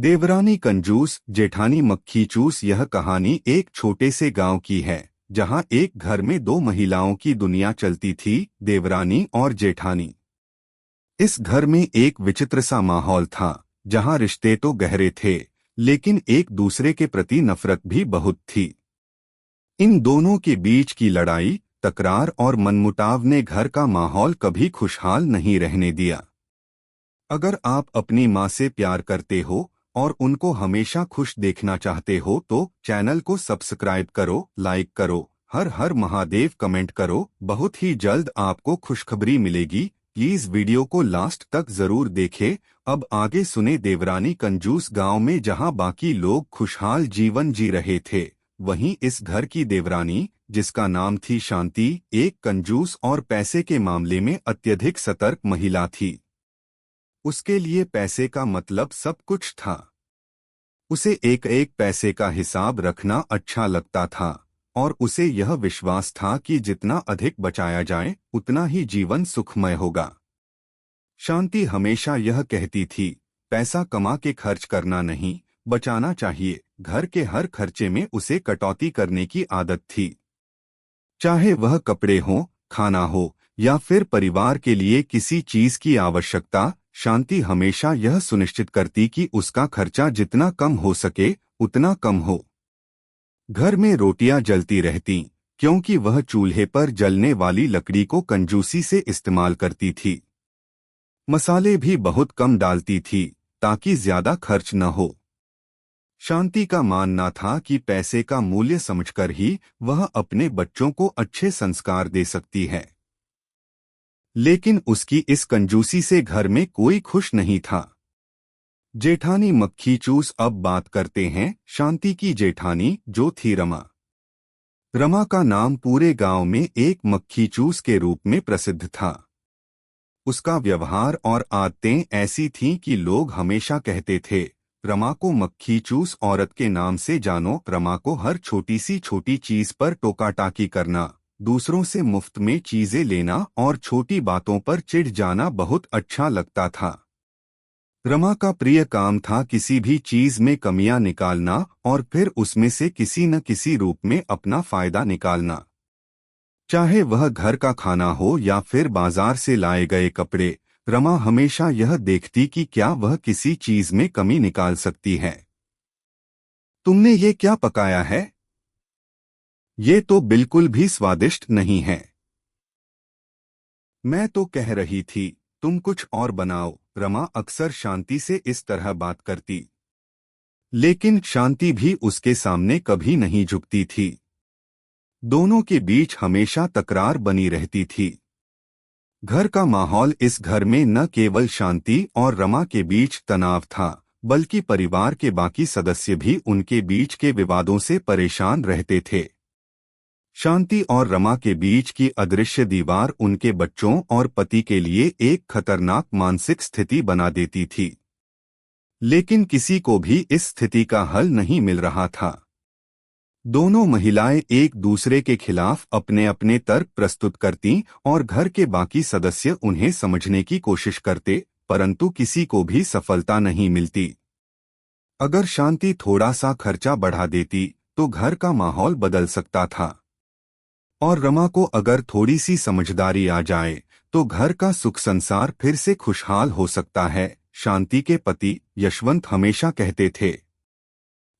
देवरानी कंजूस जेठानी मक्खी चूस। यह कहानी एक छोटे से गांव की है जहां एक घर में दो महिलाओं की दुनिया चलती थी, देवरानी और जेठानी। इस घर में एक विचित्र सा माहौल था जहां रिश्ते तो गहरे थे लेकिन एक दूसरे के प्रति नफरत भी बहुत थी। इन दोनों के बीच की लड़ाई, तकरार और मनमुटाव ने घर का माहौल कभी खुशहाल नहीं रहने दिया। अगर आप अपनी माँ से प्यार करते हो और उनको हमेशा खुश देखना चाहते हो तो चैनल को सब्सक्राइब करो, लाइक करो, हर हर महादेव कमेंट करो। बहुत ही जल्द आपको खुशखबरी मिलेगी। प्लीज वीडियो को लास्ट तक जरूर देखें। अब आगे सुने। देवरानी कंजूस। गांव में जहां बाकी लोग खुशहाल जीवन जी रहे थे, वहीं इस घर की देवरानी, जिसका नाम थी शांति, एक कंजूस और पैसे के मामले में अत्यधिक सतर्क महिला थी। उसके लिए पैसे का मतलब सब कुछ था। उसे एक एक पैसे का हिसाब रखना अच्छा लगता था और उसे यह विश्वास था कि जितना अधिक बचाया जाए उतना ही जीवन सुखमय होगा। शांति हमेशा यह कहती थी, पैसा कमा के खर्च करना नहीं, बचाना चाहिए। घर के हर खर्चे में उसे कटौती करने की आदत थी, चाहे वह कपड़े हो, खाना हो या फिर परिवार के लिए किसी चीज की आवश्यकता। शांति हमेशा यह सुनिश्चित करती कि उसका खर्चा जितना कम हो सके उतना कम हो। घर में रोटियां जलती रहती क्योंकि वह चूल्हे पर जलने वाली लकड़ी को कंजूसी से इस्तेमाल करती थी। मसाले भी बहुत कम डालती थी ताकि ज्यादा खर्च न हो। शांति का मानना था कि पैसे का मूल्य समझकर ही वह अपने बच्चों को अच्छे संस्कार दे सकती है। लेकिन उसकी इस कंजूसी से घर में कोई खुश नहीं था। जेठानी मक्खी चूस। अब बात करते हैं शांति की जेठानी, जो थी रमा। रमा का नाम पूरे गांव में एक मक्खी चूस के रूप में प्रसिद्ध था। उसका व्यवहार और आदतें ऐसी थीं कि लोग हमेशा कहते थे, रमा को मक्खी चूस औरत के नाम से जानो। रमा को हर छोटी सी छोटी चीज पर टोका-टाकी करना, दूसरों से मुफ्त में चीजें लेना और छोटी बातों पर चिढ़ जाना बहुत अच्छा लगता था। रमा का प्रिय काम था किसी भी चीज में कमियां निकालना और फिर उसमें से किसी न किसी रूप में अपना फायदा निकालना। चाहे वह घर का खाना हो या फिर बाजार से लाए गए कपड़े, रमा हमेशा यह देखती कि क्या वह किसी चीज में कमी निकाल सकती है। तुमने ये क्या पकाया है? ये तो बिल्कुल भी स्वादिष्ट नहीं है। मैं तो कह रही थी तुम कुछ और बनाओ। रमा अक्सर शांति से इस तरह बात करती, लेकिन शांति भी उसके सामने कभी नहीं झुकती थी। दोनों के बीच हमेशा तकरार बनी रहती थी। घर का माहौल, इस घर में न केवल शांति और रमा के बीच तनाव था, बल्कि परिवार के बाकी सदस्य भी उनके बीच के विवादों से परेशान रहते थे। शांति और रमा के बीच की अदृश्य दीवार उनके बच्चों और पति के लिए एक खतरनाक मानसिक स्थिति बना देती थी। लेकिन किसी को भी इस स्थिति का हल नहीं मिल रहा था। दोनों महिलाएं एक दूसरे के खिलाफ अपने अपने तर्क प्रस्तुत करती और घर के बाकी सदस्य उन्हें समझने की कोशिश करते, परंतु किसी को भी सफलता नहीं मिलती। अगर शांति थोड़ा सा खर्चा बढ़ा देती तो घर का माहौल बदल सकता था, और रमा को अगर थोड़ी सी समझदारी आ जाए तो घर का सुख संसार फिर से खुशहाल हो सकता है। शांति के पति यशवंत हमेशा कहते थे,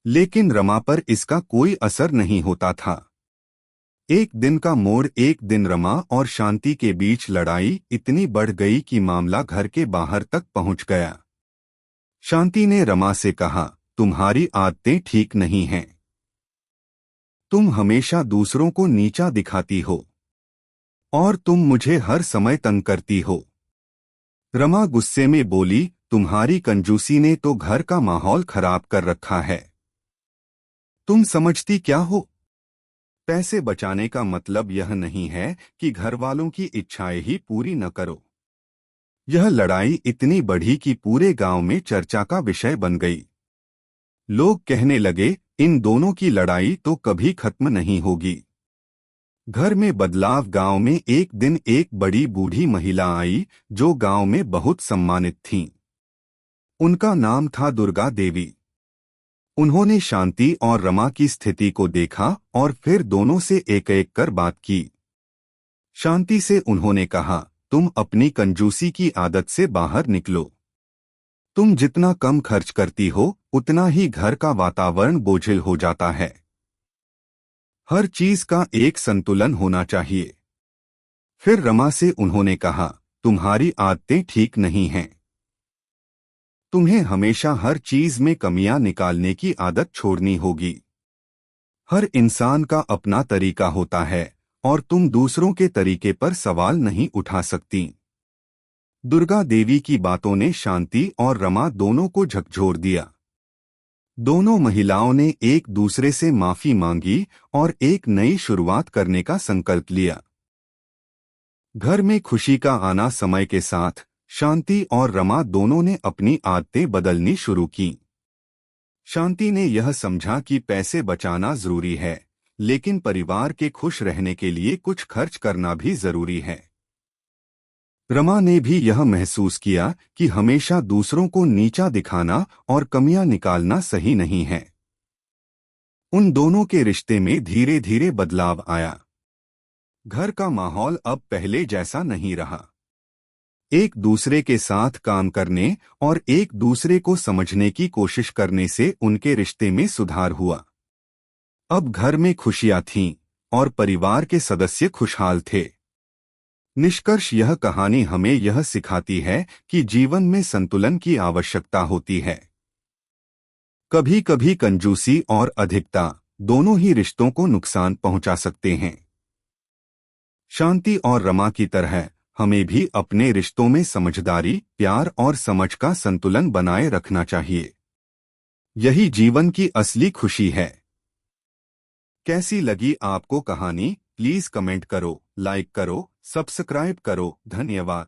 लेकिन रमा पर इसका कोई असर नहीं होता था। एक दिन का मोड़। एक दिन रमा और शांति के बीच लड़ाई इतनी बढ़ गई कि मामला घर के बाहर तक पहुंच गया। शांति ने रमा से कहा, तुम्हारी आदतें ठीक नहीं हैं। तुम हमेशा दूसरों को नीचा दिखाती हो और तुम मुझे हर समय तंग करती हो। रमा गुस्से में बोली, तुम्हारी कंजूसी ने तो घर का माहौल खराब कर रखा है। तुम समझती क्या हो? पैसे बचाने का मतलब यह नहीं है कि घर वालों की इच्छाएं ही पूरी न करो। यह लड़ाई इतनी बढ़ी कि पूरे गांव में चर्चा का विषय बन गई। लोग कहने लगे, इन दोनों की लड़ाई तो कभी खत्म नहीं होगी। घर में बदलाव। गांव में एक दिन एक बड़ी बूढ़ी महिला आई जो गांव में बहुत सम्मानित थीं। उनका नाम था दुर्गा देवी। उन्होंने शांति और रमा की स्थिति को देखा और फिर दोनों से एक एक कर बात की। शांति से उन्होंने कहा, तुम अपनी कंजूसी की आदत से बाहर निकलो। तुम जितना कम खर्च करती हो उतना ही घर का वातावरण बोझिल हो जाता है। हर चीज का एक संतुलन होना चाहिए। फिर रमा से उन्होंने कहा, तुम्हारी आदतें ठीक नहीं हैं। तुम्हें हमेशा हर चीज में कमियां निकालने की आदत छोड़नी होगी। हर इंसान का अपना तरीका होता है और तुम दूसरों के तरीके पर सवाल नहीं उठा सकती। दुर्गा देवी की बातों ने शांति और रमा दोनों को झकझोर दिया। दोनों महिलाओं ने एक दूसरे से माफी मांगी और एक नई शुरुआत करने का संकल्प लिया। घर में खुशी का आना समय के साथ शांति और रमा दोनों ने अपनी आदतें बदलनी शुरू की। शांति ने यह समझा कि पैसे बचाना जरूरी है, लेकिन परिवार के खुश रहने के लिए कुछ खर्च करना भी जरूरी है। रमा ने भी यह महसूस किया कि हमेशा दूसरों को नीचा दिखाना और कमियां निकालना सही नहीं है। उन दोनों के रिश्ते में धीरे धीरे बदलाव आया। घर का माहौल अब पहले जैसा नहीं रहा। एक दूसरे के साथ काम करने और एक दूसरे को समझने की कोशिश करने से उनके रिश्ते में सुधार हुआ। अब घर में खुशियां थीं और परिवार के सदस्य खुशहाल थे। निष्कर्ष, यह कहानी हमें यह सिखाती है कि जीवन में संतुलन की आवश्यकता होती है। कभी कभी कंजूसी और अधिकता दोनों ही रिश्तों को नुकसान पहुंचा सकते हैं। शांति और रमा की तरह हमें भी अपने रिश्तों में समझदारी, प्यार और समझ का संतुलन बनाए रखना चाहिए। यही जीवन की असली खुशी है। कैसी लगी आपको कहानी? प्लीज कमेंट करो, लाइक करो, सब्सक्राइब करो। धन्यवाद।